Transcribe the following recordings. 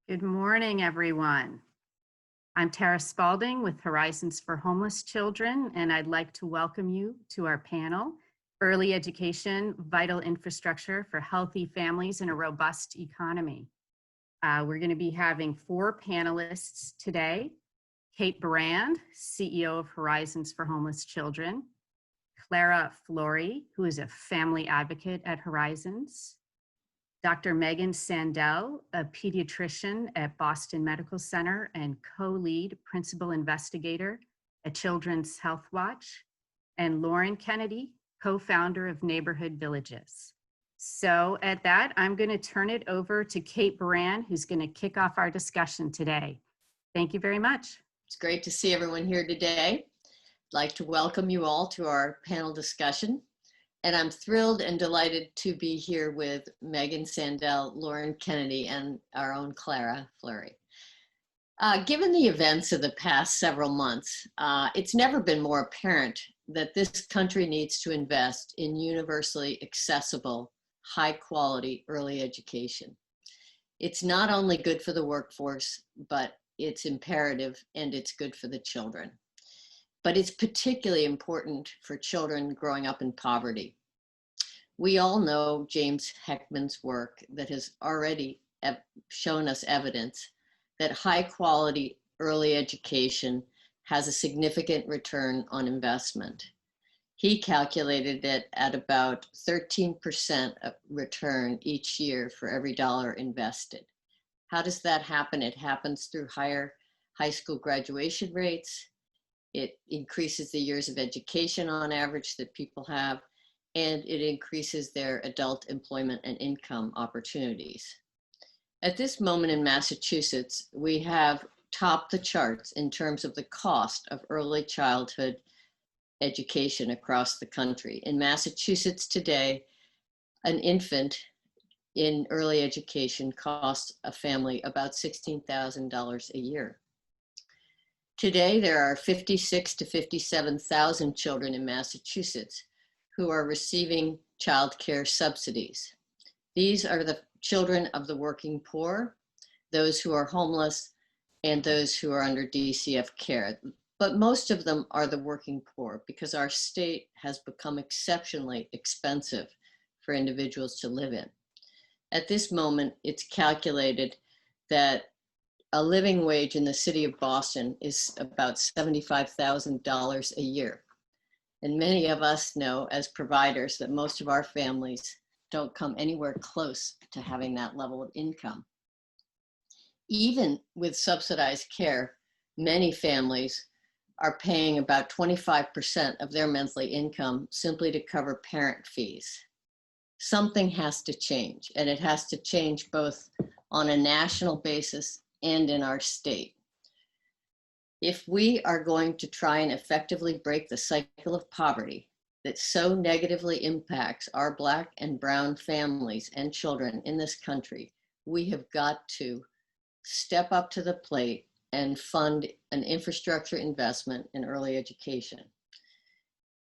Good morning, everyone. I'm Tara Spalding with Horizons for Homeless Children, and I'd like to welcome you to our panel, Early Education, Vital Infrastructure for Healthy Families in a Robust Economy. We're going to be having 4 panelists today. Kate Barrand, CEO of Horizons for Homeless Children. Klara Fleury, who is a family advocate at Horizons. Dr. Megan Sandel, a pediatrician at Boston Medical Center and co-lead principal investigator at Children's Health Watch, and Lauren Kennedy, co-founder of Neighborhood Villages. So at that, I'm going to turn it over to Kate Barrand, who's going to kick off our discussion today. Thank you very much. It's great to see everyone here today. I'd like to welcome you all to our panel discussion. And I'm thrilled and delighted to be here with Megan Sandel, Lauren Kennedy, and our own Klara Fleury. Given the events of the past several months, it's never been more apparent that this country needs to invest in universally accessible, high-quality early education. It's not only good for the workforce, but it's imperative and it's good for the children. But it's particularly important for children growing up in poverty. We all know James Heckman's work that has already shown us evidence that high quality early education has a significant return on investment. He calculated it at about 13% of return each year for every dollar invested. How does that happen? It happens through higher high school graduation rates. It increases the years of education on average that people have, and it increases their adult employment and income opportunities. At this moment in Massachusetts, we have topped the charts in terms of the cost of early childhood education across the country. In Massachusetts today, an infant in early education costs a family about $16,000 a year. Today, there are 56,000 to 57,000 children in Massachusetts who are receiving child care subsidies. These are the children of the working poor, those who are homeless, and those who are under DCF care. But most of them are the working poor because our state has become exceptionally expensive for individuals to live in. At this moment, it's calculated that a living wage in the city of Boston is about $75,000 a year. And many of us know as providers that most of our families don't come anywhere close to having that level of income. Even with subsidized care, many families are paying about 25% of their monthly income simply to cover parent fees. Something has to change, and it has to change both on a national basis and in our state. If we are going to try and effectively break the cycle of poverty that so negatively impacts our Black and brown families and children in this country, we have got to step up to the plate and fund an infrastructure investment in early education.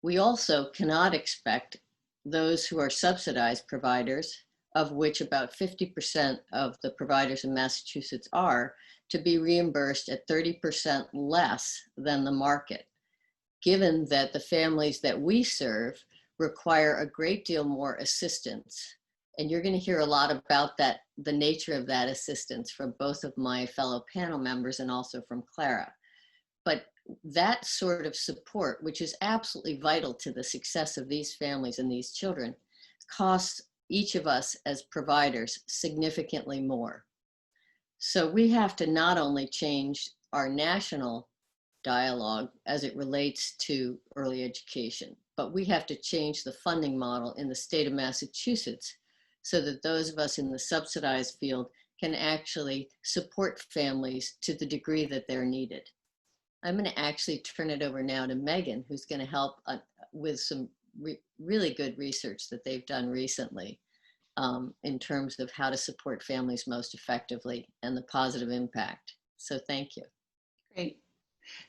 We also cannot expect those who are subsidized providers, of which about 50% of the providers in Massachusetts are, to be reimbursed at 30% less than the market, given that the families that we serve require a great deal more assistance. And you're going to hear a lot about that, the nature of that assistance from both of my fellow panel members and also from Klara. But that sort of support, which is absolutely vital to the success of these families and these children, costs each of us as providers significantly more. So we have to not only change our national dialogue as it relates to early education, but we have to change the funding model in the state of Massachusetts so that those of us in the subsidized field can actually support families to the degree that they're needed. I'm going to actually turn it over now to Megan, who's going to help with some really good research that they've done recently in terms of how to support families most effectively and the positive impact. So thank you. Great.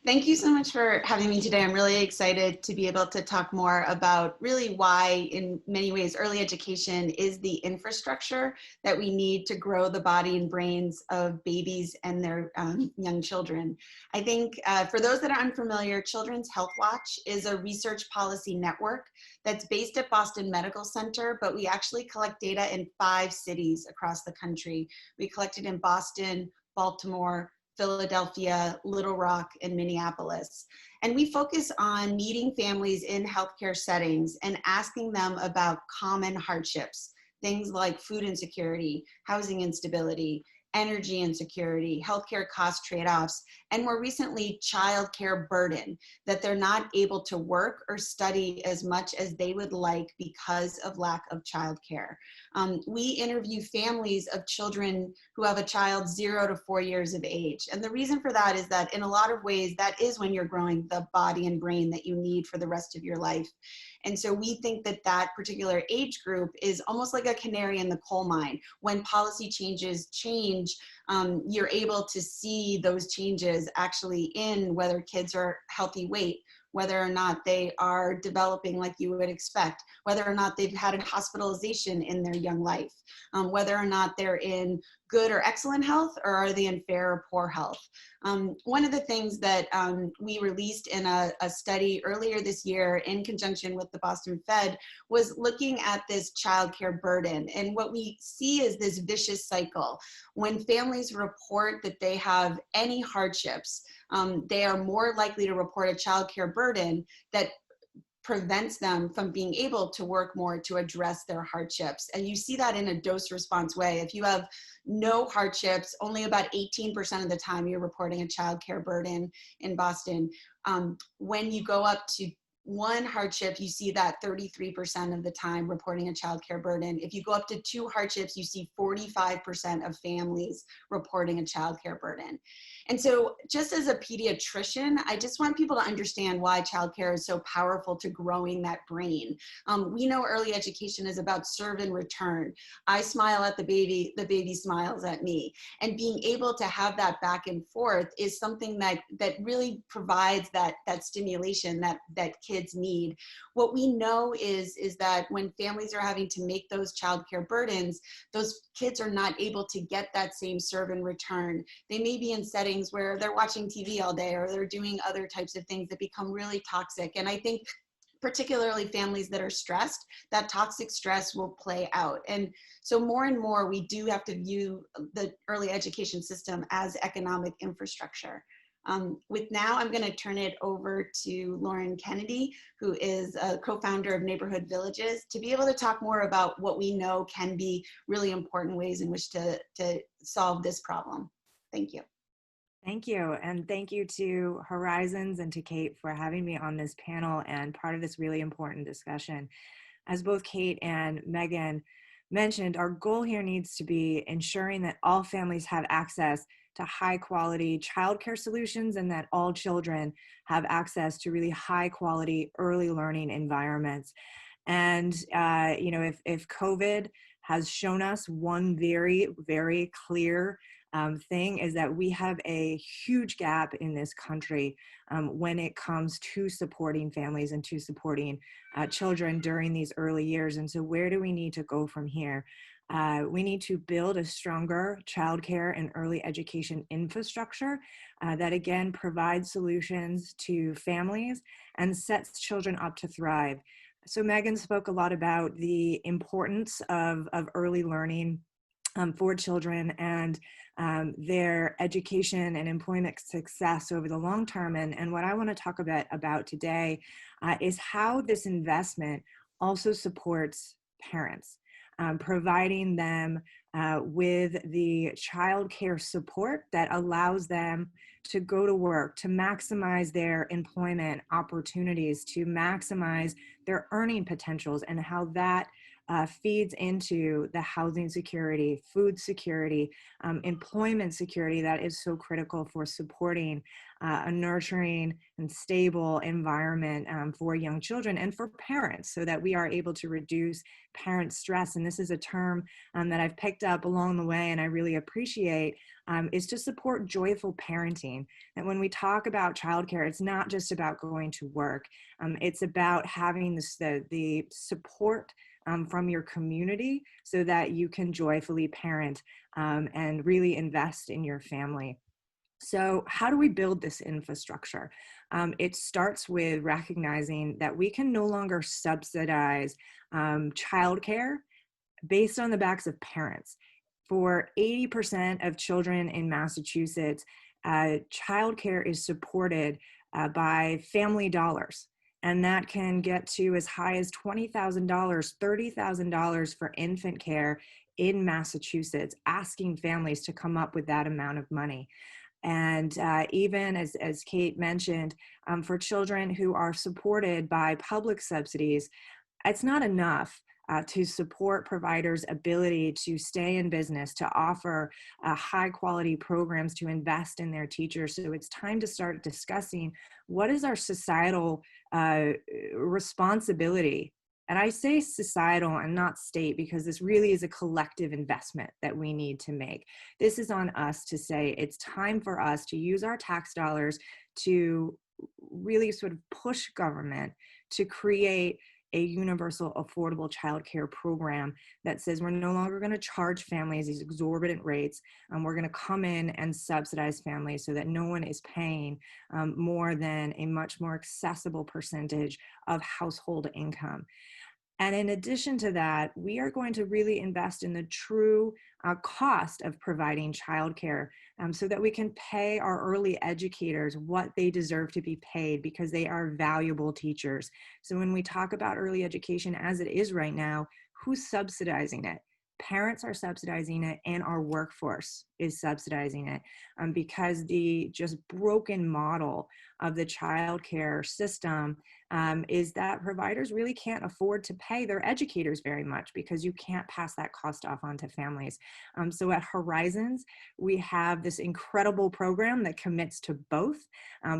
Thank you so much for having me today. I'm really excited to be able to talk more about really why, in many ways, early education is the infrastructure that we need to grow the body and brains of babies and their young children. I think for those that are unfamiliar, Children's Health Watch is a research policy network that's based at Boston Medical Center, but we actually collect data in 5 cities across the country. We collected in Boston, Baltimore, Philadelphia, Little Rock, and Minneapolis. And we focus on meeting families in healthcare settings and asking them about common hardships, things like food insecurity, housing instability, energy insecurity, healthcare cost trade-offs, and more recently, childcare burden, that they're not able to work or study as much as they would like because of lack of childcare. We interview families of children who have a child 0 to 4 years of age. And the reason for that is that in a lot of ways, that is when you're growing the body and brain that you need for the rest of your life. And so we think that that particular age group is almost like a canary in the coal mine. When policy changes change, you're able to see those changes actually in whether kids are healthy weight, whether or not they are developing like you would expect, whether or not they've had a hospitalization in their young life, whether or not they're in good or excellent health, or are they in fair or poor health. One of the things that we released in a study earlier this year in conjunction with the Boston Fed was looking at this childcare burden. And what we see is this vicious cycle. When families report that they have any hardships, they are more likely to report a childcare burden that prevents them from being able to work more to address their hardships. And you see that in a dose response way. If you have no hardships, only about 18% of the time you're reporting a childcare burden in Boston. When you go up to 1 hardship, you see that 33% of the time reporting a childcare burden. If you go up to 2 hardships, you see 45% of families reporting a childcare burden. And so just as a pediatrician, I just want people to understand why childcare is so powerful to growing that brain. We know early education is about serve and return. I smile at the baby smiles at me. And being able to have that back and forth is something that really provides that stimulation that kids need. What we know is that when families are having to make those childcare burdens, those kids are not able to get that same serve and return. They may be in settings where they're watching TV all day, or they're doing other types of things that become really toxic. And I think particularly families that are stressed, that toxic stress will play out. And so more and more, we do have to view the early education system as economic infrastructure. With now, I'm going to turn it over to Lauren Kennedy, who is a co-founder of Neighborhood Villages, to be able to talk more about what we know can be really important ways in which to solve this problem. Thank you. Thank you. And thank you to Horizons and to Kate for having me on this panel and part of this really important discussion. As both Kate and Megan mentioned, our goal here needs to be ensuring that all families have access to high quality childcare solutions and that all children have access to really high quality early learning environments. And, if COVID has shown us one very, very clear thing is that we have a huge gap in this country when it comes to supporting families and to supporting children during these early years. And so where do we need to go from here? We need to build a stronger childcare and early education infrastructure that again provides solutions to families and sets children up to thrive. So Megan spoke a lot about the importance of early learning for children and their education and employment success over the long term. And what I want to talk about today is how this investment also supports parents, providing them with the childcare support that allows them to go to work, to maximize their employment opportunities, to maximize their earning potentials, and how that feeds into the housing security, food security, employment security that is so critical for supporting a nurturing and stable environment for young children and for parents, so that we are able to reduce parent stress. And this is a term that I've picked up along the way and I really appreciate, is to support joyful parenting. And when we talk about childcare, it's not just about going to work. It's about having the support from your community so that you can joyfully parent and really invest in your family. So how do we build this infrastructure? It starts with recognizing that we can no longer subsidize childcare based on the backs of parents. For 80% of children in Massachusetts, childcare is supported by family dollars. And that can get to as high as $20,000, $30,000 for infant care in Massachusetts, asking families to come up with that amount of money. And even as Kate mentioned, for children who are supported by public subsidies, it's not enough to support providers' ability to stay in business, to offer high quality programs, to invest in their teachers. So it's time to start discussing what is our societal responsibility. And I say societal and not state because this really is a collective investment that we need to make. This is on us to say it's time for us to use our tax dollars to really sort of push government to create a universal affordable childcare program that says we're no longer going to charge families these exorbitant rates. We're going to come in and subsidize families so that no one is paying more than a much more accessible percentage of household income. And in addition to that, we are going to really invest in the true cost of providing childcare so that we can pay our early educators what they deserve to be paid, because they are valuable teachers. So when we talk about early education as it is right now, who's subsidizing it? Parents are subsidizing it, and our workforce is subsidizing it because the just broken model of the childcare system is that providers really can't afford to pay their educators very much because you can't pass that cost off onto families. So at Horizons, we have this incredible program that commits to both,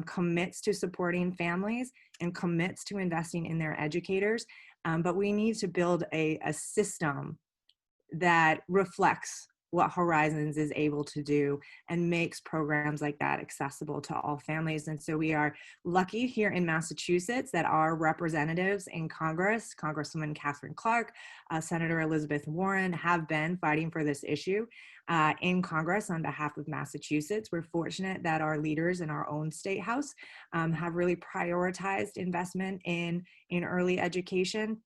commits to supporting families and commits to investing in their educators. But we need to build a system that reflects what Horizons is able to do and makes programs like that accessible to all families. And so we are lucky here in Massachusetts that our representatives in Congress, Congresswoman Catherine Clark, Senator Elizabeth Warren, have been fighting for this issue in Congress on behalf of Massachusetts. We're fortunate that our leaders in our own state house have really prioritized investment in early education.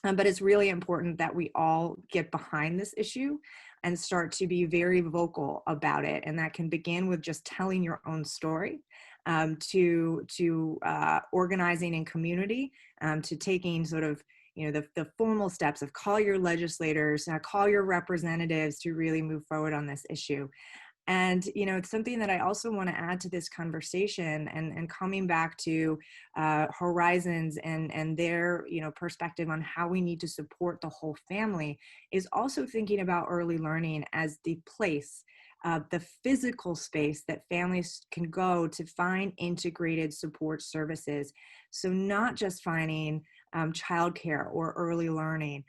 But it's really important that we all get behind this issue and start to be very vocal about it. And that can begin with just telling your own story, to organizing in community, to taking sort of, the formal steps of call your legislators, call your representatives to really move forward on this issue. And, it's something that I also want to add to this conversation, and coming back to Horizons and their, perspective on how we need to support the whole family, is also thinking about early learning as the place, the physical space that families can go to find integrated support services. So not just finding childcare or early learning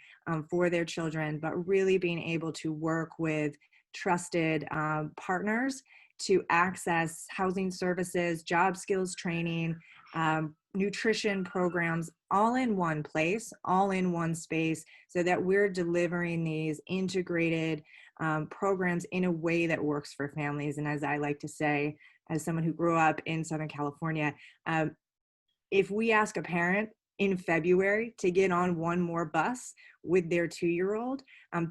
for their children, but really being able to work with trusted partners to access housing services, job skills training, nutrition programs, all in one place, all in one space, so that we're delivering these integrated programs in a way that works for families. And as I like to say, as someone who grew up in Southern California, if we ask a parent in February to get on one more bus with their 2-year-old,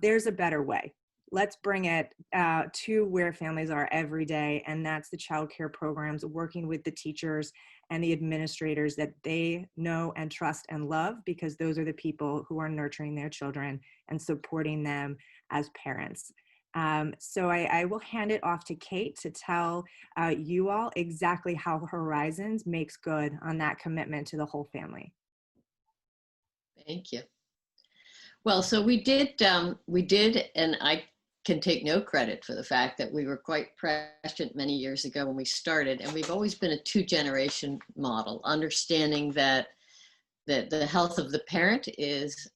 there's a better way. Let's bring it to where families are every day, and that's the childcare programs, working with the teachers and the administrators that they know and trust and love, because those are the people who are nurturing their children and supporting them as parents. So I will hand it off to Kate to tell you all exactly how Horizons makes good on that commitment to the whole family. Thank you. Well, so we did, and I can take no credit for the fact that we were quite prescient many years ago when we started, and we've always been a two-generation model, understanding that the health of the parent is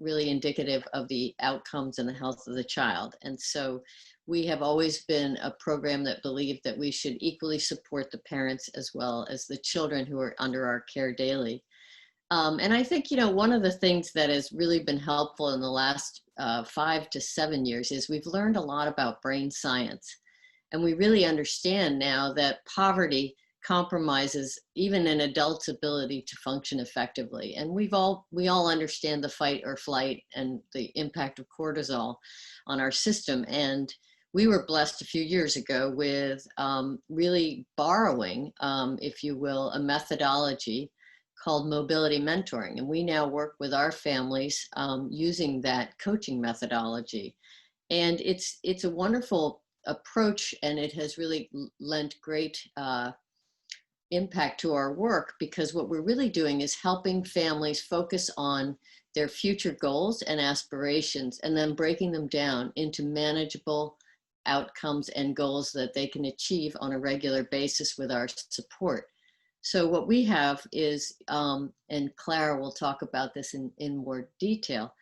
really indicative of the outcomes and the health of the child. And so we have always been a program that believed that we should equally support the parents as well as the children who are under our care daily. And I think, one of the things that has really been helpful in the last 5 to 7 years is we've learned a lot about brain science. And we really understand now that poverty compromises even an adult's ability to function effectively. And we all understand the fight or flight and the impact of cortisol on our system. And we were blessed a few years ago with really borrowing, if you will, a methodology called mobility mentoring. And we now work with our families using that coaching methodology. And it's a wonderful approach, and it has really lent great impact to our work, because what we're really doing is helping families focus on their future goals and aspirations, and then breaking them down into manageable outcomes and goals that they can achieve on a regular basis with our support. So what we have is, and Klara will talk about this in more detail,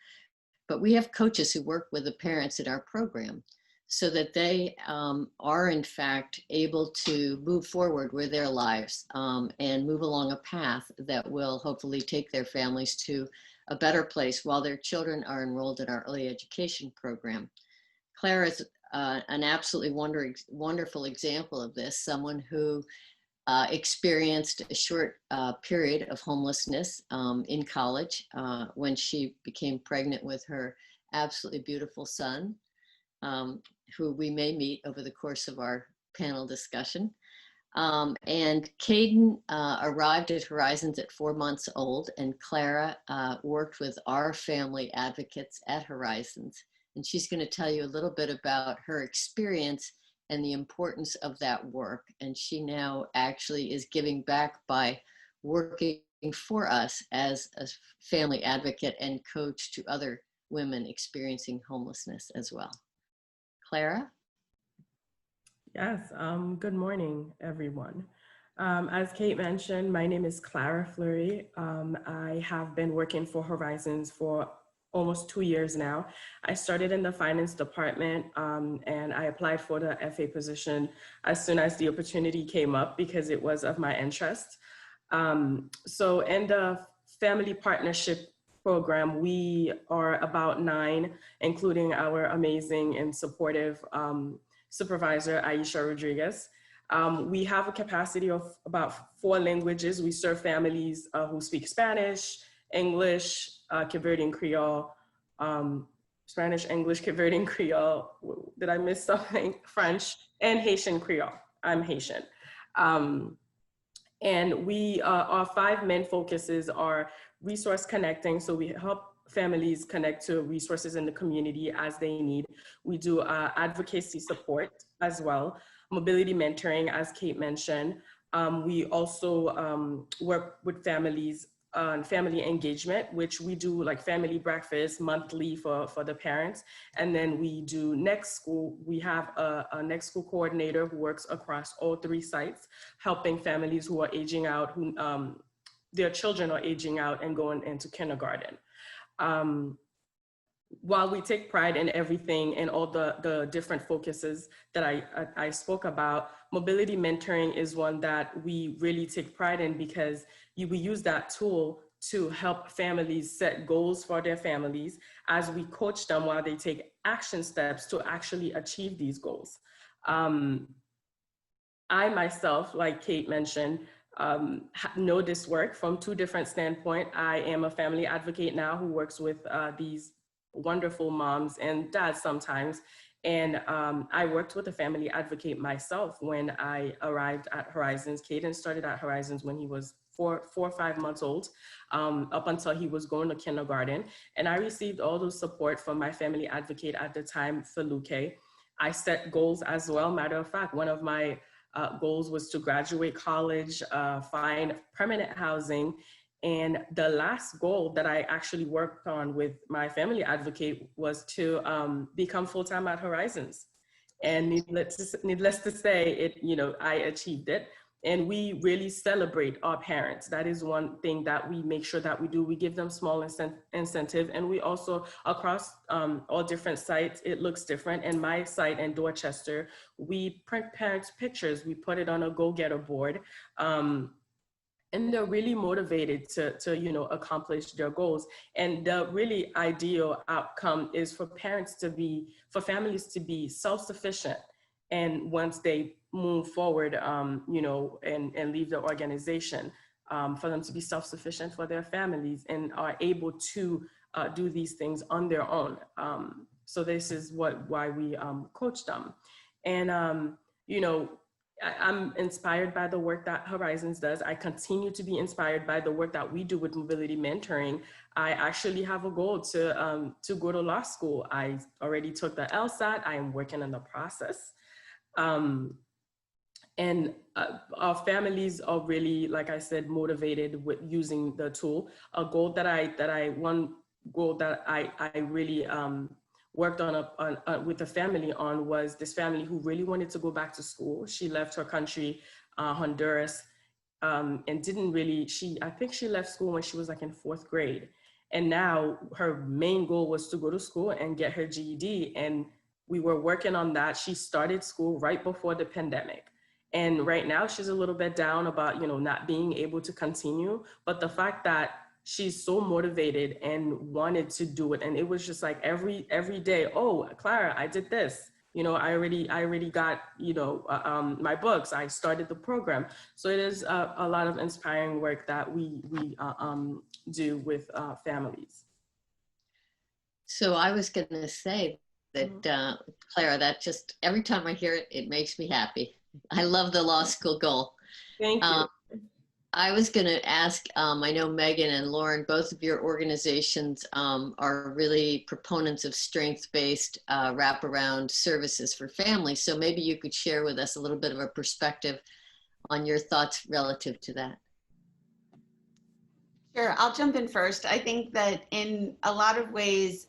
but we have coaches who work with the parents in our program so that they are in fact able to move forward with their lives and move along a path that will hopefully take their families to a better place while their children are enrolled in our early education program. Klara is an absolutely wonderful example of this, someone who experienced a short period of homelessness in college when she became pregnant with her absolutely beautiful son, who we may meet over the course of our panel discussion. And Caden arrived at Horizons at 4 months old, and Klara worked with our family advocates at Horizons. And she's going to tell you a little bit about her experience and the importance of that work. And she now actually is giving back by working for us as a family advocate and coach to other women experiencing homelessness as well. Klara? Yes, good morning, everyone. As Kate mentioned, my name is Klara Fleury. I have been working for Horizons for almost 2 years now. I started in the finance department and I applied for the FA position as soon as the opportunity came up because it was of my interest. So in the family partnership program, we are about 9, including our amazing and supportive supervisor, Aisha Rodriguez. We have a capacity of about 4 languages. We serve families who speak Spanish, English, Cape Verdean Creole, Spanish, English, Cape Verdean Creole. Did I miss something? French, and Haitian Creole. I'm Haitian. And we, our 5 main focuses are resource connecting. So we help families connect to resources in the community as they need. We do advocacy support as well, mobility mentoring, as Kate mentioned. We also work with families on family engagement, which we do like family breakfast monthly for the parents. And then we do Next School. We have a Next School coordinator who works across all 3 sites, helping families who are aging out, who their children are aging out and going into kindergarten. While we take pride in everything and all the different focuses that I spoke about, mobility mentoring is one that we really take pride in because we use that tool to help families set goals for their families as we coach them while they take action steps to actually achieve these goals. I myself, like Kate mentioned, know this work from 2 different standpoints. I am a family advocate now who works with these wonderful moms and dads sometimes. And I worked with a family advocate myself when I arrived at Horizons. Caden started at Horizons when he was 4 or 5 months old, up until he was going to kindergarten. And I received all the support from my family advocate at the time, Feluke. I set goals as well. Matter of fact, one of my goals was to graduate college, find permanent housing, And the last goal that I actually worked on with my family advocate was to become full-time at Horizons. And needless to say, I achieved it. And we really celebrate our parents. That is one thing that we make sure that we do. We give them small incentive, and we also, across all different sites, it looks different. And my site in Dorchester, we print parents' pictures. We put it on a go-getter board. And they're really motivated to accomplish their goals. And the really ideal outcome is for families to be self-sufficient. And once they move forward, and leave the organization, for them to be self-sufficient for their families and are able to do these things on their own. So this is why we coach them. And, I'm inspired by the work that Horizons does. I continue to be inspired by the work that we do with mobility mentoring. I actually have a goal to go to law school. I already took the LSAT. I am working on the process. And our families are really, like I said, motivated with using the tool. One goal that I really worked on with the family on was this family who really wanted to go back to school. She left her country, Honduras, and I think she left school when she was like in 4th grade. And now her main goal was to go to school and get her GED. And we were working on that. She started school right before the pandemic. And right now she's a little bit down about, not being able to continue. But the fact that she's so motivated and wanted to do it. And it was just like every day, oh, Klara, I did this. I already got, my books. I started the program. So it is a lot of inspiring work that we do with families. So I was going to say that, Klara, that just every time I hear it, it makes me happy. I love the law school goal. Thank you. I was going to ask, I know Megan and Lauren, both of your organizations are really proponents of strength-based wraparound services for families. So maybe you could share with us a little bit of a perspective on your thoughts relative to that. Sure, I'll jump in first. I think that in a lot of ways,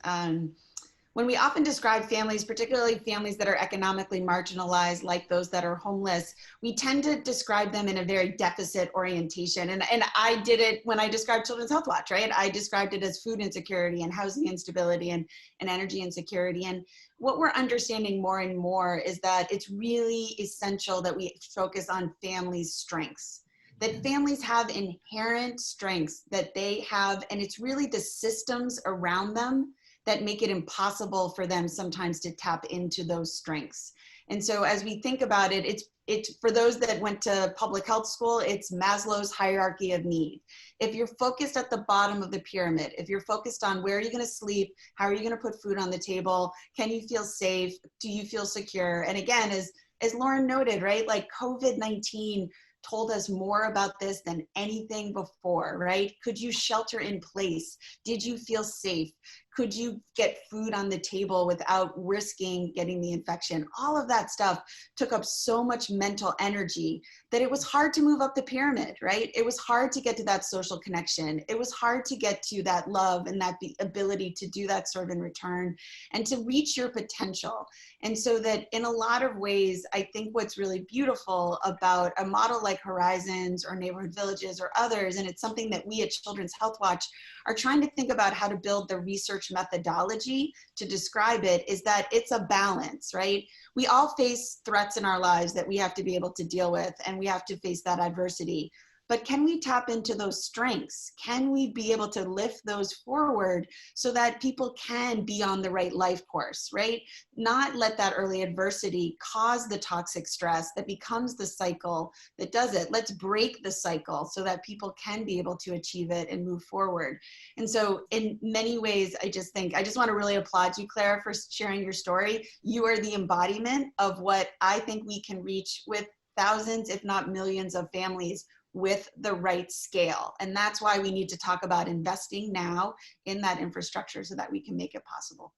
when we often describe families, particularly families that are economically marginalized, like those that are homeless, we tend to describe them in a very deficit orientation. And I did it when I described Children's Health Watch, right? I described it as food insecurity and housing instability and energy insecurity. And what we're understanding more and more is that it's really essential that we focus on families' strengths. That families have inherent strengths that they have, and it's really the systems around them that make it impossible for them sometimes to tap into those strengths. And so as we think about it, it's for those that went to public health school, it's Maslow's hierarchy of need. If you're focused at the bottom of the pyramid, if you're focused on where are you going to sleep, how are you going to put food on the table, can you feel safe, do you feel secure? And again, as Lauren noted, right, like COVID-19 told us more about this than anything before, right? Could you shelter in place? Did you feel safe? Could you get food on the table without risking getting the infection? All of that stuff took up so much mental energy that it was hard to move up the pyramid, right? It was hard to get to that social connection. It was hard to get to that love and that ability to do that serve in return and to reach your potential. And so that in a lot of ways, I think what's really beautiful about a model like Horizons or Neighborhood Villages or others, and it's something that we at Children's Health Watch are trying to think about how to build the research methodology to describe it, is that it's a balance, right? We all face threats in our lives that we have to be able to deal with, and we have to face that adversity. But can we tap into those strengths? Can we be able to lift those forward so that people can be on the right life course, right? Not let that early adversity cause the toxic stress that becomes the cycle that does it. Let's break the cycle so that people can be able to achieve it and move forward. And so in many ways, I just want to really applaud you, Klara, for sharing your story. You are the embodiment of what I think we can reach with thousands, if not millions of families with the right scale. And that's why we need to talk about investing now in that infrastructure so that we can make it possible.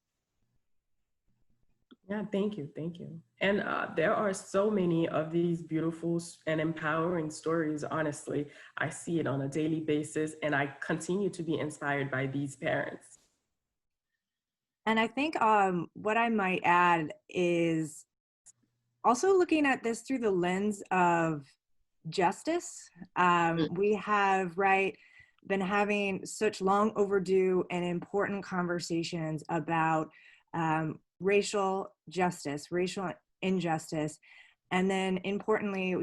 Yeah, thank you, thank you. And there are so many of these beautiful and empowering stories, honestly. I see it on a daily basis, and I continue to be inspired by these parents. And I think what I might add is also looking at this through the lens of justice. We have, right, been having such long overdue and important conversations about racial justice, racial injustice, and then importantly,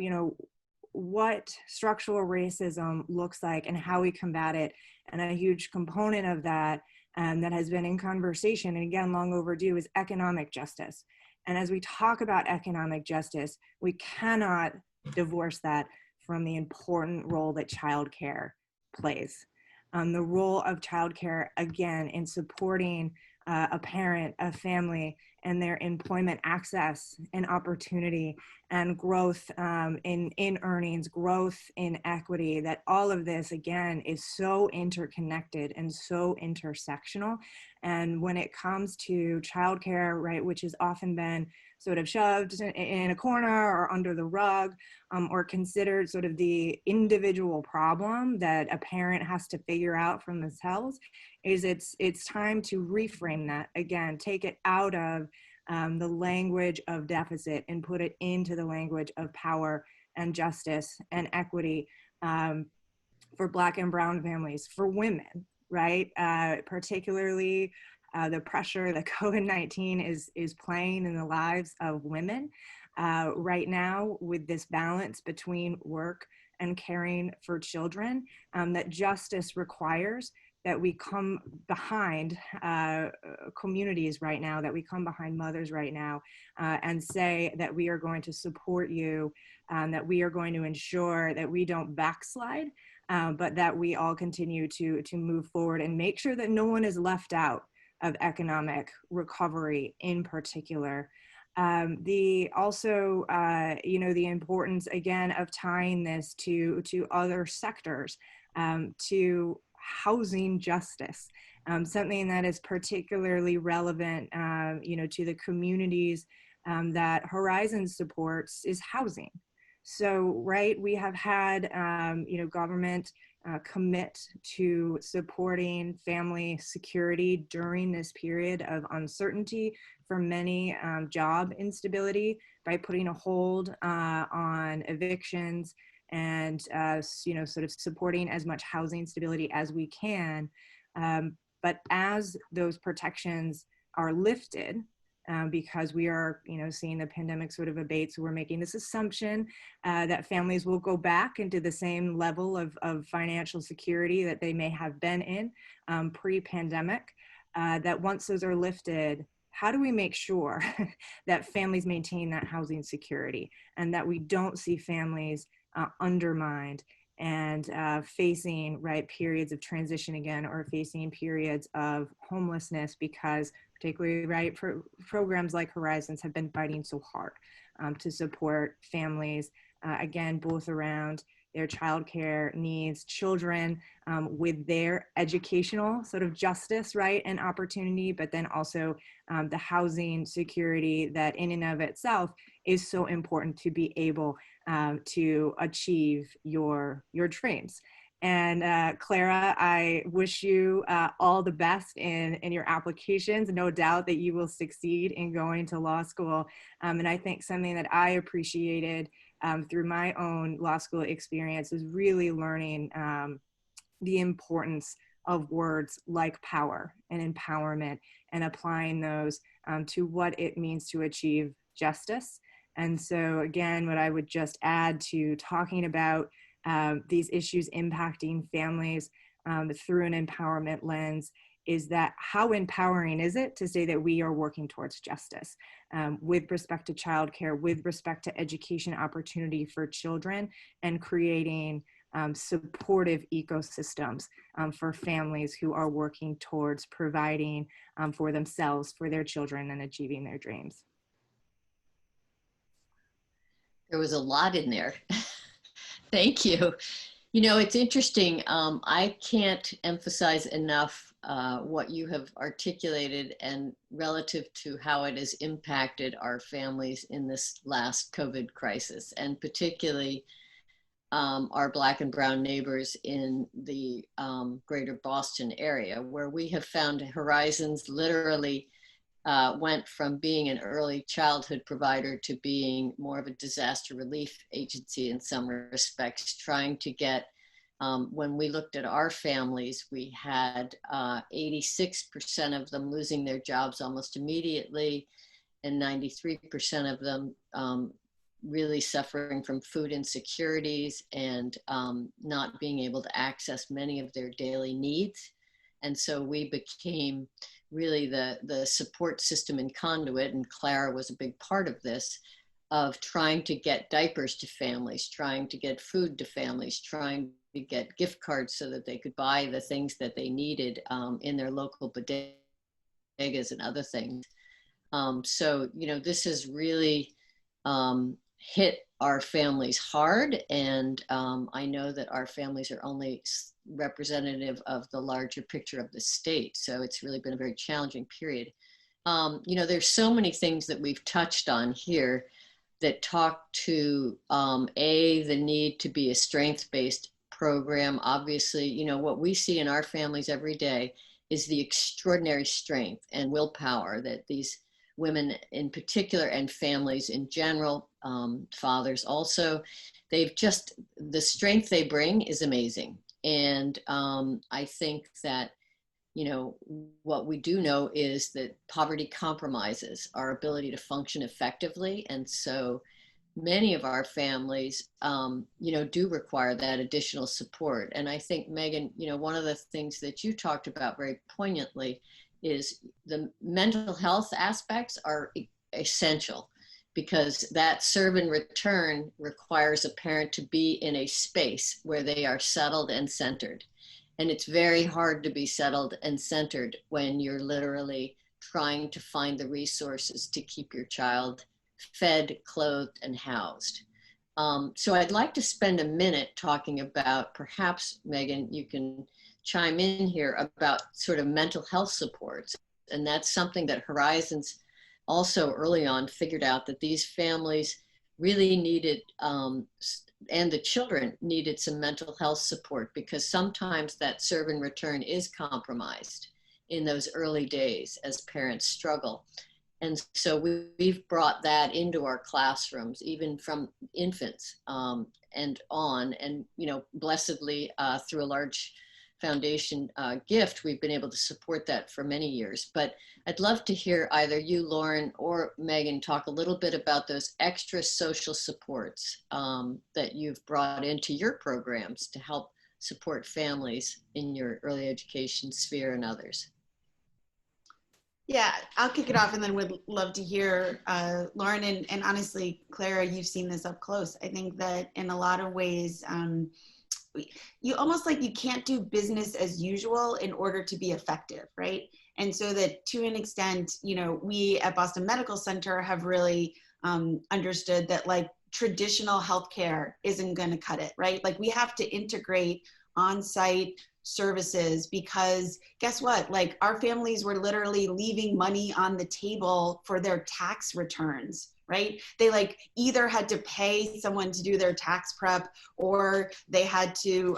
what structural racism looks like and how we combat it. And a huge component of that that has been in conversation, and again, long overdue, is economic justice. And as we talk about economic justice, we cannot divorce that from the important role that childcare plays. The role of childcare, again, in supporting a parent, a family, and their employment access and opportunity and growth in earnings, growth in equity, that all of this, again, is so interconnected and so intersectional. And when it comes to childcare, right, which has often been sort of shoved in a corner or under the rug, or considered sort of the individual problem that a parent has to figure out for themselves, is it's time to reframe that again, take it out of the language of deficit and put it into the language of power and justice and equity for Black and Brown families, for women, right? Particularly the pressure that COVID-19 is playing in the lives of women right now, with this balance between work and caring for children, that justice requires that we come behind communities right now, that we come behind mothers right now and say that we are going to support you, that we are going to ensure that we don't backslide, but that we all continue to move forward and make sure that no one is left out of economic recovery in particular. The importance again of tying this to other sectors, to housing justice, something that is particularly relevant, to the communities that Horizons supports is housing. So, right, we have had, government commit to supporting family security during this period of uncertainty, for many job instability, by putting a hold on evictions and sort of supporting as much housing stability as we can. But as those protections are lifted, because we are, seeing the pandemic sort of abate, so we're making this assumption that families will go back into the same level of financial security that they may have been in pre-pandemic, that once those are lifted, how do we make sure that families maintain that housing security and that we don't see families undermined and facing, right, periods of transition again, or facing periods of homelessness, because particularly, right, programs like Horizons have been fighting so hard to support families, again, both around their childcare needs, children with their educational sort of justice, right, and opportunity, but then also the housing security that in and of itself is so important to be able to achieve your dreams. And Klara, I wish you all the best in your applications. No doubt that you will succeed in going to law school. And I think something that I appreciated through my own law school experience is really learning the importance of words like power and empowerment, and applying those to what it means to achieve justice. And so again, what I would just add to talking about these issues impacting families through an empowerment lens is that how empowering is it to say that we are working towards justice with respect to childcare, with respect to education opportunity for children, and creating supportive ecosystems for families who are working towards providing for themselves, for their children, and achieving their dreams. There was a lot in there. Thank you. You know, it's interesting. I can't emphasize enough what you have articulated and relative to how it has impacted our families in this last COVID crisis, and particularly our Black and Brown neighbors in the greater Boston area, where we have found Horizons literally went from being an early childhood provider to being more of a disaster relief agency in some respects, trying to get, when we looked at our families, we had 86% of them losing their jobs almost immediately, and 93% of them really suffering from food insecurities and not being able to access many of their daily needs. And so we became really the support system and conduit, and Klara was a big part of this, of trying to get diapers to families, trying to get food to families, trying to get gift cards so that they could buy the things that they needed in their local bodegas and other things. So, you know, this has really hit our families hard, and I know that our families are only representative of the larger picture of the state, so it's really been a very challenging period. You know, there's so many things that we've touched on here that talk to the need to be a strength-based program. Obviously, you know, what we see in our families every day is the extraordinary strength and willpower that these women in particular, and families in general, fathers also, they've just, the strength they bring is amazing. And I think that, you know, what we do know is that poverty compromises our ability to function effectively. And so many of our families, you know, do require that additional support. And I think, Megan, you know, one of the things that you talked about very poignantly is the mental health aspects are essential, because that serve and return requires a parent to be in a space where they are settled and centered. And it's very hard to be settled and centered when you're literally trying to find the resources to keep your child fed, clothed, and housed. So I'd like to spend a minute talking about, perhaps, Megan, you can chime in here about sort of mental health supports. And that's something that Horizons also early on figured out, that these families really needed, and the children needed, some mental health support, because sometimes that serve and return is compromised in those early days as parents struggle. And so we've brought that into our classrooms, even from infants and on. And, you know, blessedly, through a large foundation gift, we've been able to support that for many years. But I'd love to hear either you, Lauren, or Megan talk a little bit about those extra social supports that you've brought into your programs to help support families in your early education sphere and others. Yeah, I'll kick it off and then would love to hear Lauren, and honestly, Klara, you've seen this up close. I think that in a lot of ways, you almost like you can't do business as usual in order to be effective, right? And so that to an extent, you know, we at Boston Medical Center have really understood that like traditional healthcare isn't going to cut it, right? Like we have to integrate on-site services, because guess what? Like our families were literally leaving money on the table for their tax returns, right? They like either had to pay someone to do their tax prep, or they had to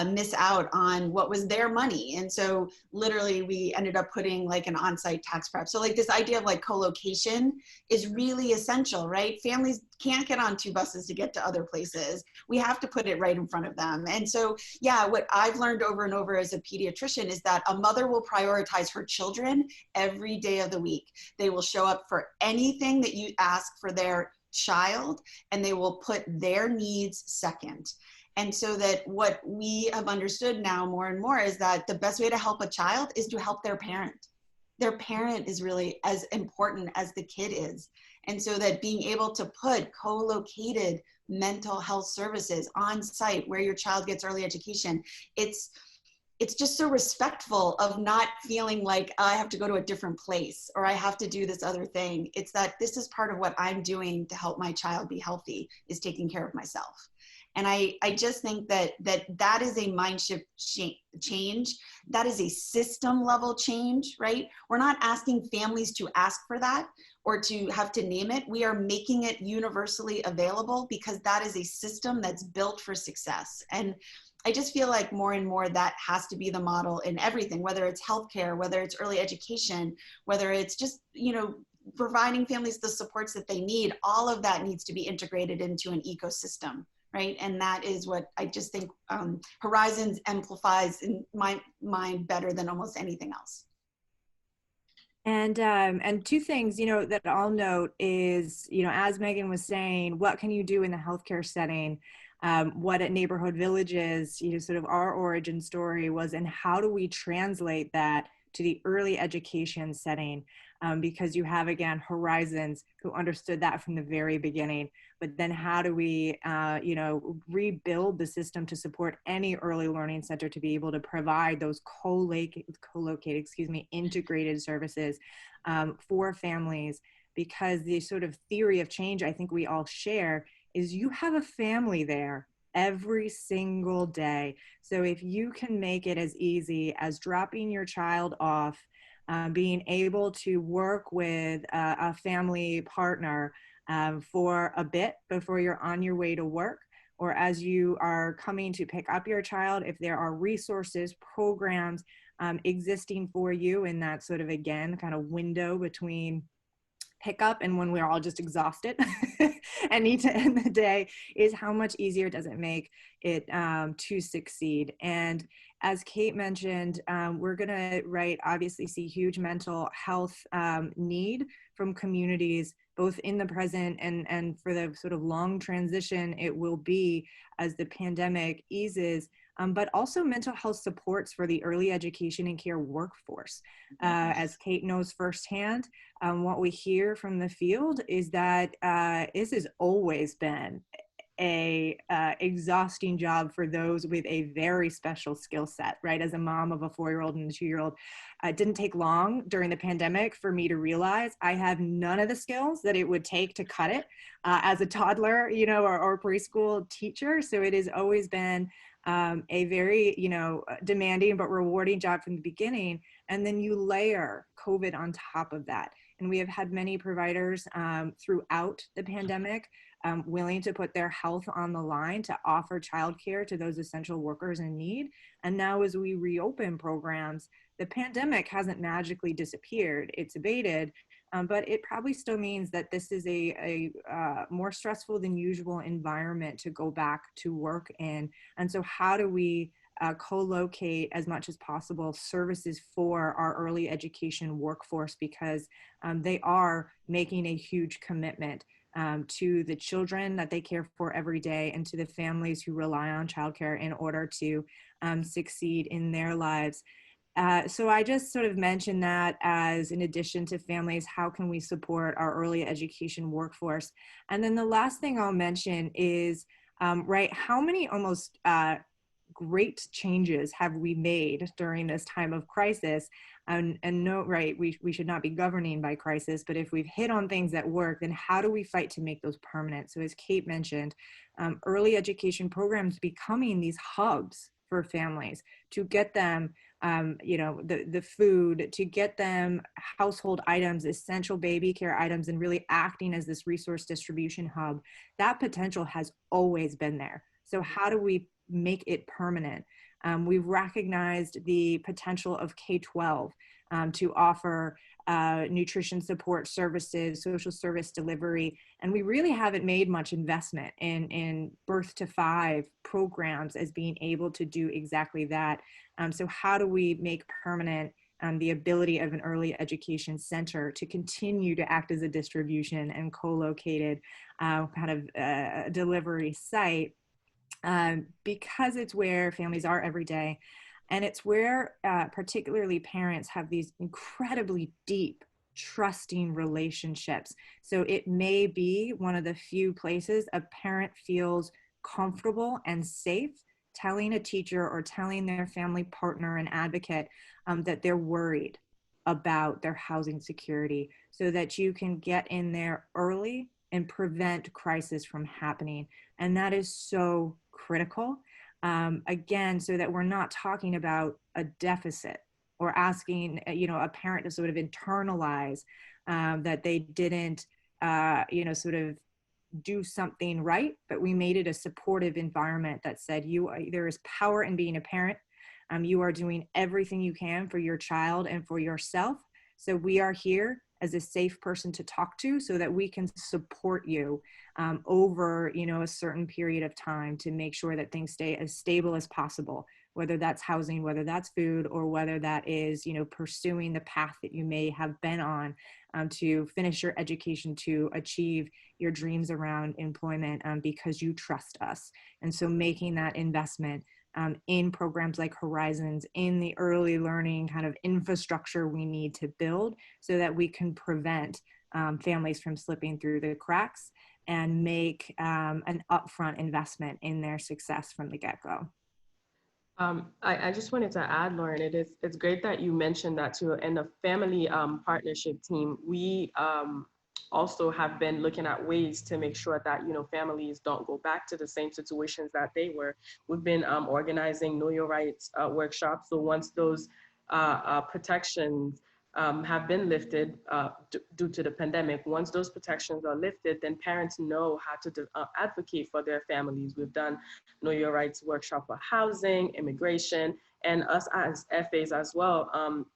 miss out on what was their money. And so literally we ended up putting like an on-site tax prep. So like this idea of like co-location is really essential, right? Families can't get on 2 buses to get to other places. We have to put it right in front of them. And so, yeah, what I've learned over and over as a pediatrician is that a mother will prioritize her children every day of the week. They will show up for anything that you ask for their child, and they will put their needs second. And so that what we have understood now more and more is that the best way to help a child is to help their parent. Their parent is really as important as the kid is. And so that being able to put co-located mental health services on site where your child gets early education, it's just so respectful of not feeling like I have to go to a different place or I have to do this other thing. It's that this is part of what I'm doing to help my child be healthy, is taking care of myself. And I just think that is a mind shift change. That is a system level change, right? We're not asking families to ask for that or to have to name it. We are making it universally available because that is a system that's built for success. And I just feel like more and more that has to be the model in everything, whether it's healthcare, whether it's early education, whether it's just, providing families the supports that they need. All of that needs to be integrated into an ecosystem, right? And that is what I just think Horizons amplifies in my mind better than almost anything else. And two things, that I'll note is, as Megan was saying, what can you do in the healthcare setting? What at Neighborhood Villages, sort of our origin story was, and how do we translate that to the early education setting? Because you have, again, Horizons who understood that from the very beginning. But then how do we, rebuild the system to support any early learning center to be able to provide those integrated services for families? Because the sort of theory of change I think we all share is you have a family there every single day. So if you can make it as easy as dropping your child off, being able to work with a family partner for a bit before you're on your way to work, or as you are coming to pick up your child, if there are resources, programs existing for you in that sort of, again, kind of window between pickup and when we're all just exhausted and need to end the day, is how much easier does it make it to succeed. And as Kate mentioned, we're gonna, obviously see huge mental health need from communities, both in the present and for the sort of long transition it will be as the pandemic eases. But also mental health supports for the early education and care workforce. As Kate knows firsthand, what we hear from the field is that this has always been a exhausting job for those with a very special skill set, right? As a mom of a 4-year-old and a 2-year-old, it didn't take long during the pandemic for me to realize I have none of the skills that it would take to cut it as a toddler, or preschool teacher. So it has always been a very, demanding but rewarding job from the beginning. And then you layer COVID on top of that. And we have had many providers throughout the pandemic willing to put their health on the line to offer childcare to those essential workers in need. And now as we reopen programs, the pandemic hasn't magically disappeared. It's abated, but it probably still means that this is a more stressful than usual environment to go back to work in. And so how do we co-locate as much as possible services for our early education workforce, because they are making a huge commitment to the children that they care for every day and to the families who rely on childcare in order to succeed in their lives. So I just sort of mentioned that as, in addition to families, how can we support our early education workforce? And then the last thing I'll mention is, how many almost great changes have we made during this time of crisis? And no, we should not be governing by crisis, but if we've hit on things that work, then how do we fight to make those permanent? So as Kate mentioned, early education programs becoming these hubs for families to get them the food, to get them household items, essential baby care items, and really acting as this resource distribution hub. That potential has always been there. So how do we make it permanent? We've recognized the potential of K-12 to offer nutrition support services, social service delivery, and we really haven't made much investment in birth to 5 programs as being able to do exactly that. So how do we make permanent the ability of an early education center to continue to act as a distribution and co-located delivery site, because it's where families are every day. And it's where particularly parents have these incredibly deep, trusting relationships. So it may be one of the few places a parent feels comfortable and safe telling a teacher or telling their family partner and advocate that they're worried about their housing security, so that you can get in there early and prevent crisis from happening. And that is so critical. Again, so that we're not talking about a deficit or asking, a parent to sort of internalize that they didn't, sort of do something right, but we made it a supportive environment that said there is power in being a parent. You are doing everything you can for your child and for yourself. So we are here as a safe person to talk to so that we can support you over, a certain period of time to make sure that things stay as stable as possible, whether that's housing, whether that's food, or whether that is, pursuing the path that you may have been on to finish your education, to achieve your dreams around employment because you trust us. And so making that investment in programs like Horizons, in the early learning kind of infrastructure we need to build so that we can prevent families from slipping through the cracks and make an upfront investment in their success from the get-go. I just wanted to add, Lauren, it's great that you mentioned that too. And the family partnership team, we also have been looking at ways to make sure that, families don't go back to the same situations that they were. We've been organizing Know Your Rights workshops. So once those protections have been lifted due to the pandemic, once those protections are lifted, then parents know how to advocate for their families. We've done Know Your Rights workshop for housing, immigration, and us as FAs as well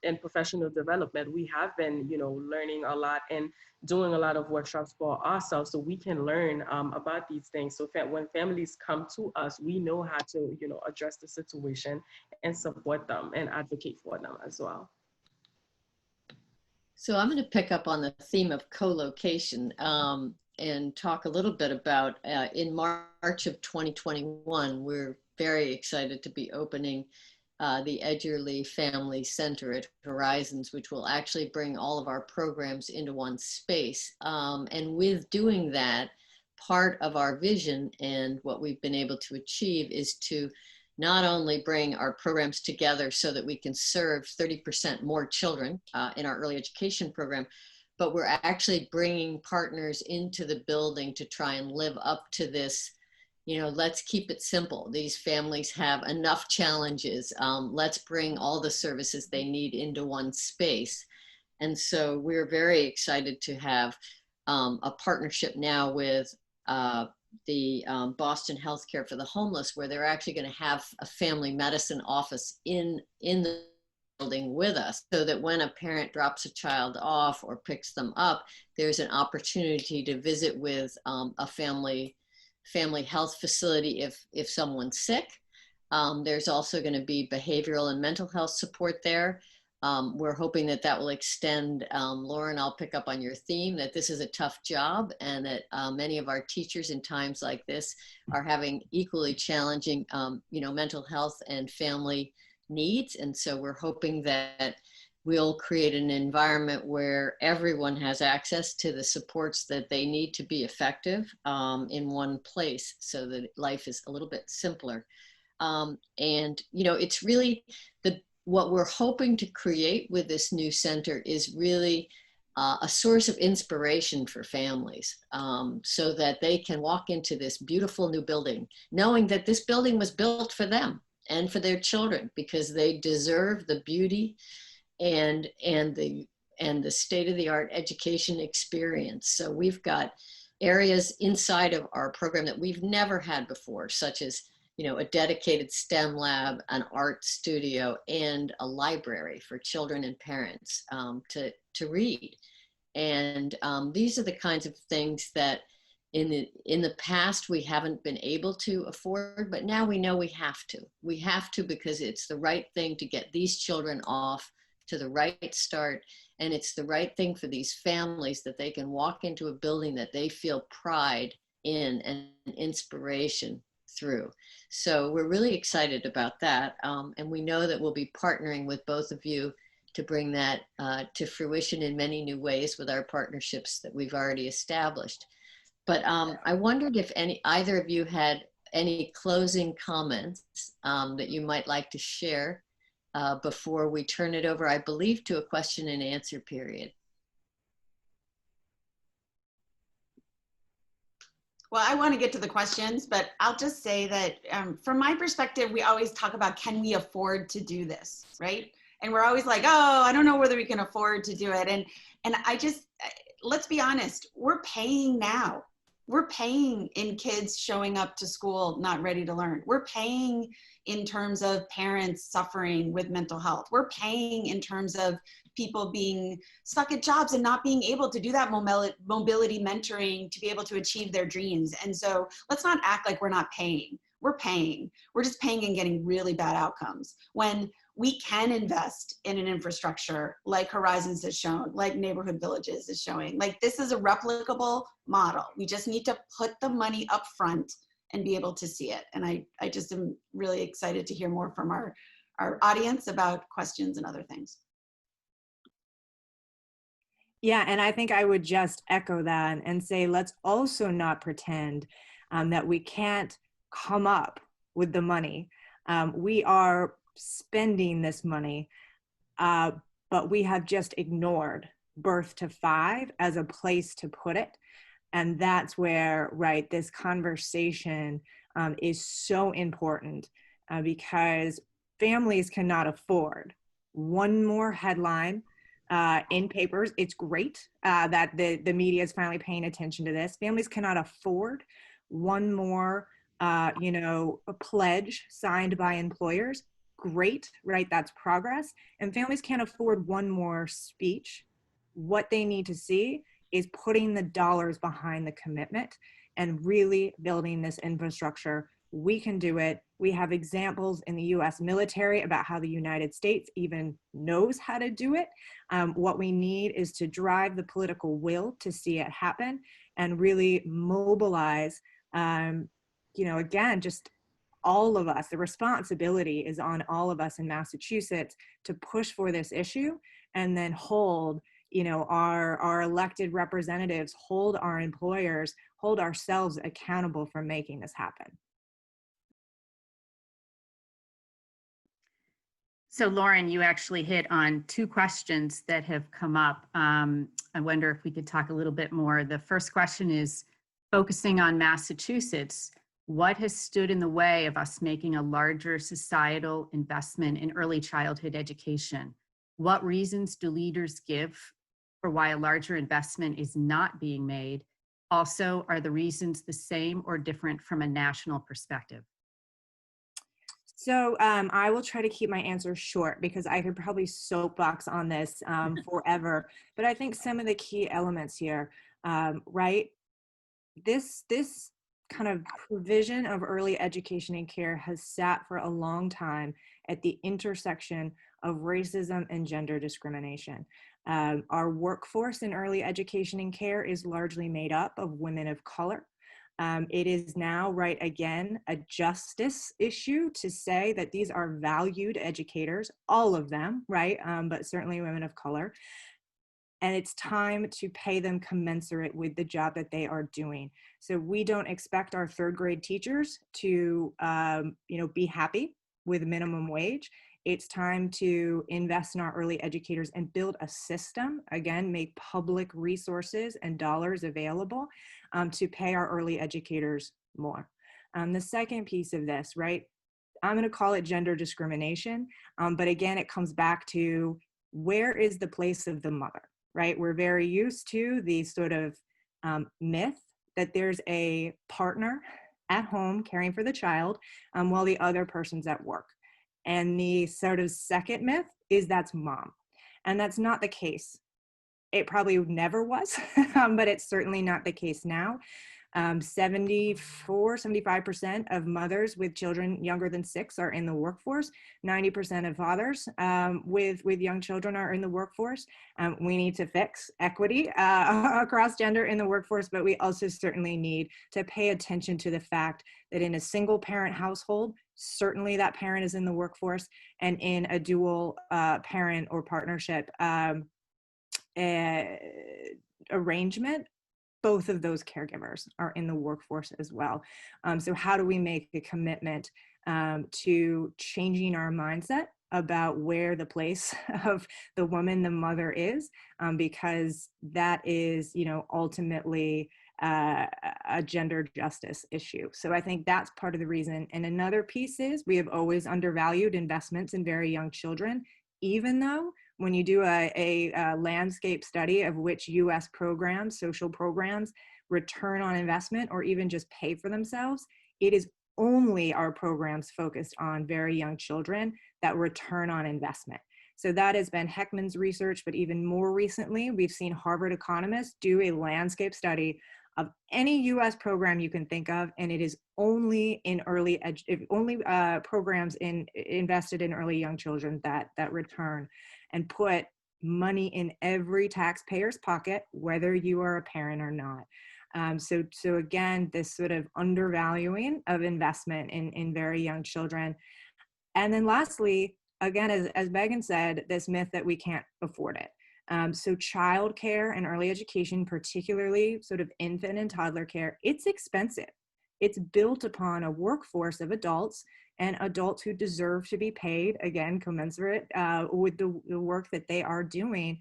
in professional development. We have been, learning a lot and doing a lot of workshops for ourselves so we can learn about these things. So when families come to us, we know how to, address the situation and support them and advocate for them as well. So I'm going to pick up on the theme of co-location and talk a little bit about in March of 2021, we're very excited to be opening the Edgerly Family Center at Horizons, which will actually bring all of our programs into one space. And with doing that, part of our vision and what we've been able to achieve is to not only bring our programs together so that we can serve 30% more children in our early education program, but we're actually bringing partners into the building to try and live up to this, let's keep it simple. These families have enough challenges. Let's bring all the services they need into one space. And so we're very excited to have a partnership now with the Boston Healthcare for the Homeless, where they're actually going to have a family medicine office in the building with us, so that when a parent drops a child off or picks them up, there's an opportunity to visit with a family health facility if someone's sick. There's also going to be behavioral and mental health support there. We're hoping that will extend. Lauren, I'll pick up on your theme that this is a tough job and that many of our teachers in times like this are having equally challenging, mental health and family needs. And so we're hoping that we'll create an environment where everyone has access to the supports that they need to be effective in one place so that life is a little bit simpler. It's really what we're hoping to create with this new center is really a source of inspiration for families so that they can walk into this beautiful new building, knowing that this building was built for them and for their children because they deserve the beauty and the state-of-the-art education experience. So we've got areas inside of our program that we've never had before, such as a dedicated STEM lab, an art studio, and a library for children and parents to read. And these are the kinds of things that in the past we haven't been able to afford, but now we know we have to. We have to because it's the right thing to get these children off to the right start, and it's the right thing for these families that they can walk into a building that they feel pride in and inspiration through. So we're really excited about that. And we know that we'll be partnering with both of you to bring that to fruition in many new ways with our partnerships that we've already established. But I wondered if either of you had any closing comments that you might like to share before we turn it over, I believe, to a question and answer period. Well, I want to get to the questions, but I'll just say that from my perspective, we always talk about, can we afford to do this, right? And we're always like, oh, I don't know whether we can afford to do it. And let's be honest, we're paying now. We're paying in kids showing up to school not ready to learn. We're paying in terms of parents suffering with mental health. We're paying in terms of people being stuck at jobs and not being able to do that mobility mentoring to be able to achieve their dreams. And so let's not act like we're not paying. We're paying. We're just paying and getting really bad outcomes. When we can invest in an infrastructure like Horizons has shown, like Neighborhood Villages is showing. Like, this is a replicable model. We just need to put the money up front and be able to see it. And I just am really excited to hear more from our audience about questions and other things. Yeah, and I think I would just echo that and say, let's also not pretend that we can't come up with the money. We are spending this money, but we have just ignored birth to 5 as a place to put it. And that's where, right, this conversation is so important because families cannot afford one more headline in papers. It's great that the media is finally paying attention to this. Families cannot afford one more, a pledge signed by employers. Great, right? That's progress. And families can't afford one more speech. What they need to see is putting the dollars behind the commitment and really building this infrastructure. We can do it. We have examples in the US military about how the United States even knows how to do it. What we need is to drive the political will to see it happen and really mobilize, again, just all of us. The responsibility is on all of us in Massachusetts to push for this issue and then hold our elected representatives, hold our employers, hold ourselves accountable for making this happen. So Lauren, you actually hit on 2 questions that have come up. I wonder if we could talk a little bit more. The first question is, focusing on Massachusetts, what has stood in the way of us making a larger societal investment in early childhood education? What reasons do leaders give for why a larger investment is not being made? Also, are the reasons the same or different from a national perspective? So I will try to keep my answer short because I could probably soapbox on this forever. But I think some of the key elements here, right? This kind of provision of early education and care has sat for a long time at the intersection of racism and gender discrimination. Our workforce in early education and care is largely made up of women of color. It is now, right, again, a justice issue to say that these are valued educators, all of them, right, but certainly women of color. And it's time to pay them commensurate with the job that they are doing. So we don't expect our 3rd grade teachers to, be happy with minimum wage. It's time to invest in our early educators and build a system, again, make public resources and dollars available to pay our early educators more. The second piece of this, right, I'm going to call it gender discrimination, but again, it comes back to where is the place of the mother? Right? We're very used to the sort of myth that there's a partner at home caring for the child while the other person's at work. And the sort of second myth is that's mom. And that's not the case. It probably never was, but it's certainly not the case now. 75% of mothers with children younger than 6 are in the workforce. 90% of fathers with young children are in the workforce. We need to fix equity across gender in the workforce, but we also certainly need to pay attention to the fact that in a single parent household, certainly that parent is in the workforce, and in a dual parent or partnership arrangement, both of those caregivers are in the workforce as well. So how do we make a commitment to changing our mindset about where the place of the woman, the mother is, because that is, ultimately a gender justice issue. So I think that's part of the reason. And another piece is we have always undervalued investments in very young children, even though when you do a landscape study of which US programs, social programs, return on investment or even just pay for themselves, it is only our programs focused on very young children that return on investment. So that has been Heckman's research, but even more recently, we've seen Harvard economists do a landscape study of any US program you can think of, and it is only in programs invested in early young children that return and put money in every taxpayer's pocket, whether you are a parent or not. So again, this sort of undervaluing of investment in very young children. And then lastly, again, as Megan said, this myth that we can't afford it. So childcare and early education, particularly sort of infant and toddler care, it's expensive. It's built upon a workforce of adults and adults who deserve to be paid, again, commensurate with the work that they are doing.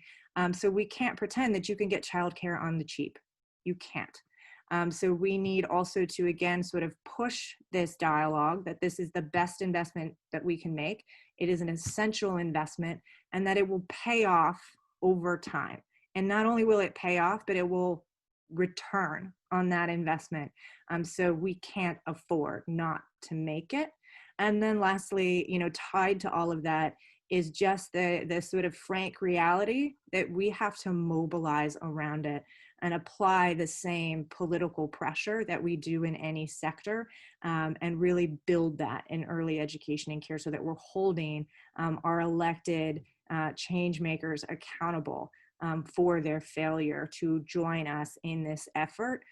So we can't pretend that you can get childcare on the cheap. You can't. So we need also to, again, sort of push this dialogue that this is the best investment that we can make. It is an essential investment and that it will pay off over time. And not only will it pay off, but it will return on that investment. So we can't afford not to make it. And then lastly, tied to all of that is just the sort of frank reality that we have to mobilize around it and apply the same political pressure that we do in any sector, and really build that in early education and care so that we're holding our elected change makers accountable for their failure to join us in this effort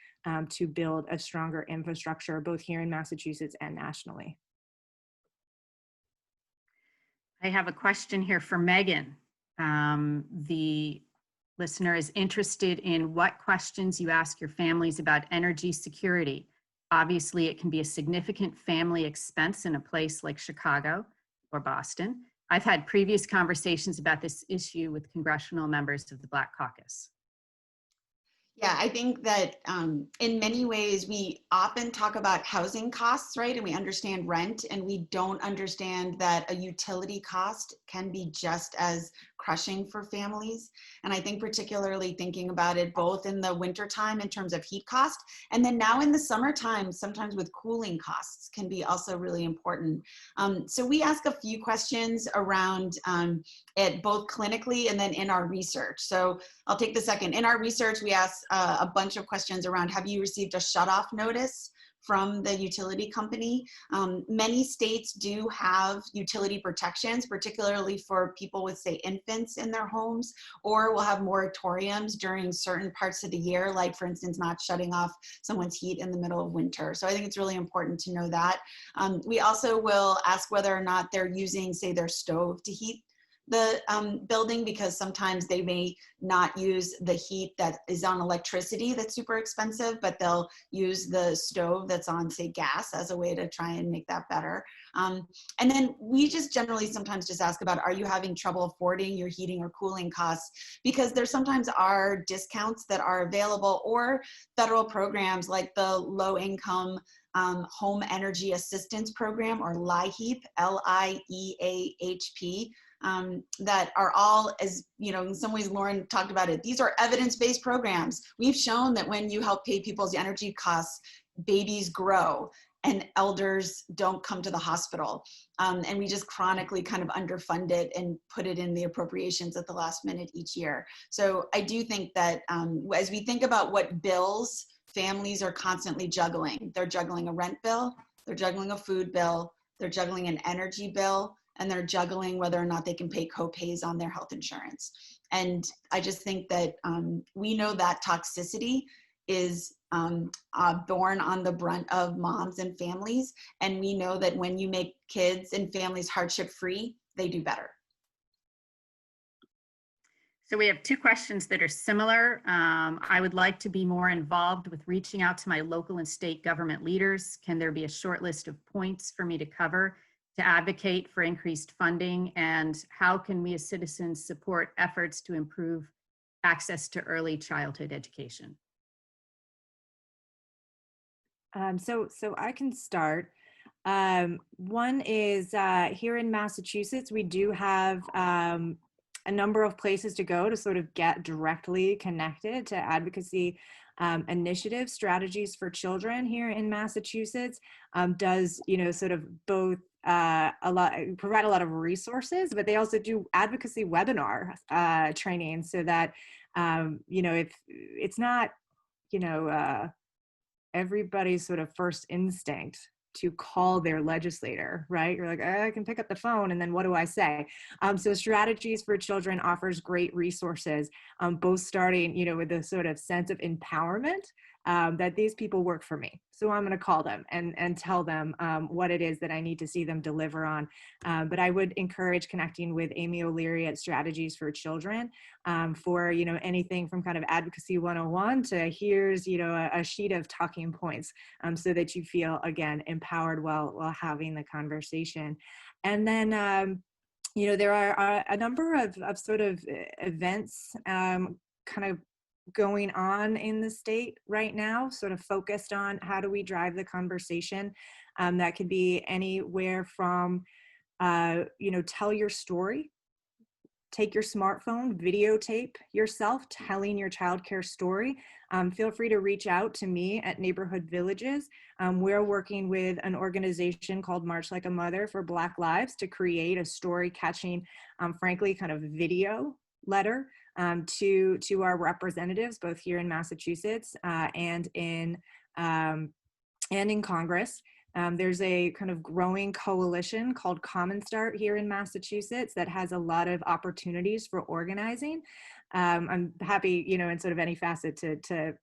to build a stronger infrastructure, both here in Massachusetts and nationally. I have a question here for Megan. The listener is interested in what questions you ask your families about energy security. Obviously, it can be a significant family expense in a place like Chicago or Boston. I've had previous conversations about this issue with congressional members of the Black Caucus. Yeah, I think that in many ways, we often talk about housing costs, right? And we understand rent, and we don't understand that a utility cost can be just as crushing for families. And I think particularly thinking about it both in the wintertime in terms of heat cost, and then now in the summertime, sometimes with cooling costs can be also really important. So we ask a few questions around it both clinically and then in our research. So I'll take the second. In our research, we ask a bunch of questions around, have you received a shutoff notice from the utility company? Many states do have utility protections, particularly for people with, say, infants in their homes, or will have moratoriums during certain parts of the year, like, for instance, not shutting off someone's heat in the middle of winter. So I think it's really important to know that. We also will ask whether or not they're using, say, their stove to heat the building, because sometimes they may not use the heat that is on electricity that's super expensive, but they'll use the stove that's on, say, gas as a way to try and make that better. And then we just generally sometimes just ask about, are you having trouble affording your heating or cooling costs? Because there sometimes are discounts that are available, or federal programs like the low income home energy assistance program, or LIHEAP, LIEAHP. That are all, as you know, in some ways Lauren talked about it, these are evidence-based programs. We've shown that when you help pay people's energy costs, babies grow and elders don't come to the hospital. And we just chronically kind of underfund it and put it in the appropriations at the last minute each year. So I do think that as we think about what bills families are constantly juggling, they're juggling a rent bill, they're juggling a food bill, they're juggling an energy bill, and they're juggling whether or not they can pay co-pays on their health insurance. And I just think that we know that toxicity is borne on the brunt of moms and families. And we know that when you make kids and families hardship free, they do better. So we have two questions that are similar. I would like to be more involved with reaching out to my local and state government leaders. Can there be a short list of points for me to cover to advocate for increased funding? And how can we as citizens support efforts to improve access to early childhood education? So I can start. One is here in Massachusetts, we do have a number of places to go to sort of get directly connected to advocacy initiatives, strategies for children here in Massachusetts. Does, sort of both provide a lot of resources, but they also do advocacy webinar training so that, if it's not, you know, everybody's sort of first instinct to call their legislator, right? You're like, I can pick up the phone and then what do I say? So Strategies for Children offers great resources, both starting, with a sort of sense of empowerment that these people work for me. So I'm going to call them and tell them what it is that I need to see them deliver on. But I would encourage connecting with Amy O'Leary at Strategies for Children for, anything from kind of advocacy 101 to here's, a sheet of talking points so that you feel, again, empowered while having the conversation. And then, there are a number of sort of events kind of going on in the state right now, sort of focused on how do we drive the conversation. That could be anywhere from, tell your story. Take your smartphone, videotape yourself telling your childcare story. Feel free to reach out to me at Neighborhood Villages. We're working with an organization called March Like a Mother for Black Lives to create a story catching, frankly, kind of video letter to our representatives, both here in Massachusetts and in Congress. There's a kind of growing coalition called Common Start here in Massachusetts that has a lot of opportunities for organizing. I'm happy, in sort of any facet to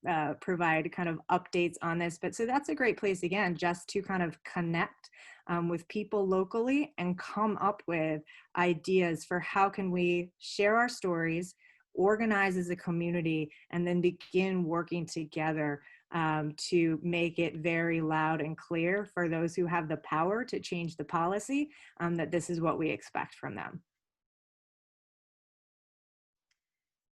provide kind of updates on this. But so that's a great place, again, just to kind of connect with people locally and come up with ideas for how can we share our stories, organize as a community, and then begin working together to make it very loud and clear for those who have the power to change the policy that this is what we expect from them.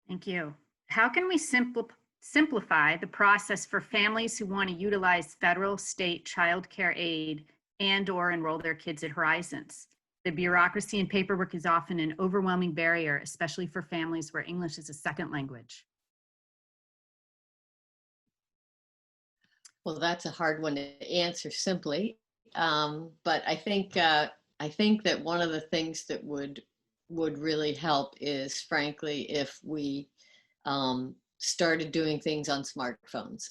Thank you. How can we simplify the process for families who want to utilize federal, state child care aid and/or enroll their kids at Horizons? The bureaucracy and paperwork is often an overwhelming barrier, especially for families where English is a second language. Well, that's a hard one to answer simply, but I think that one of the things that would really help is, frankly, if we started doing things on smartphones.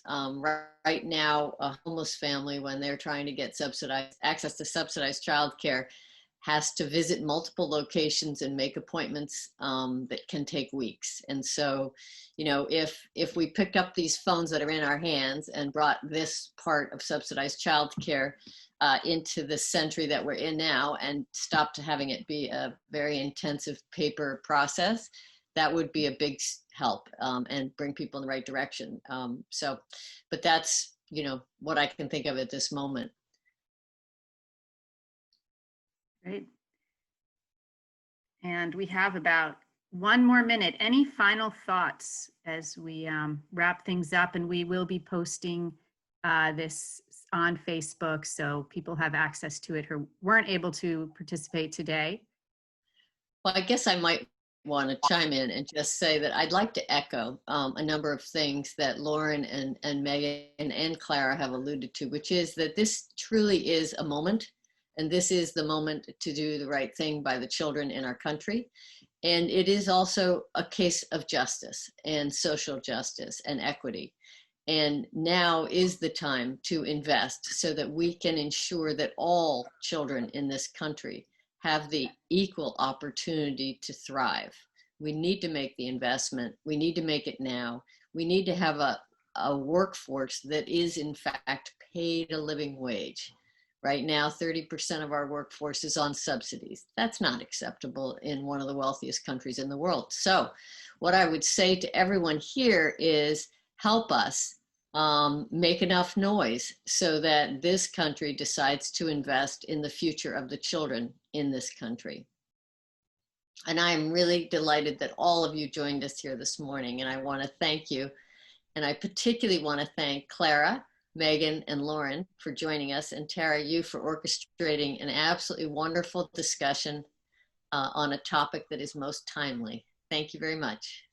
Right now, a homeless family, when they're trying to get access to subsidized childcare, has to visit multiple locations and make appointments that can take weeks. And so, if we picked up these phones that are in our hands and brought this part of subsidized childcare into the century that we're in now and stopped having it be a very intensive paper process, that would be a big help and bring people in the right direction. But that's, what I can think of at this moment. Great. And we have about 1 more minute. Any final thoughts as we wrap things up? And we will be posting this on Facebook so people have access to it who weren't able to participate today. Well, I guess I might want to chime in and just say that I'd like to echo a number of things that Lauren and Megan and Klara have alluded to, which is that this truly is a moment. And this is the moment to do the right thing by the children in our country. And it is also a case of justice and social justice and equity. And now is the time to invest so that we can ensure that all children in this country have the equal opportunity to thrive. We need to make the investment. We need to make it now. We need to have a workforce that is, in fact, paid a living wage. Right now, 30% of our workforce is on subsidies. That's not acceptable in one of the wealthiest countries in the world. So what I would say to everyone here is help us make enough noise so that this country decides to invest in the future of the children in this country. And I'm really delighted that all of you joined us here this morning, and I want to thank you. And I particularly want to thank Klara Megan and Lauren for joining us, and Tara, you for orchestrating an absolutely wonderful discussion on a topic that is most timely. Thank you very much.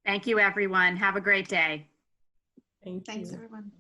Thank you, everyone. Have a great day. Thank Thanks, you. everyone.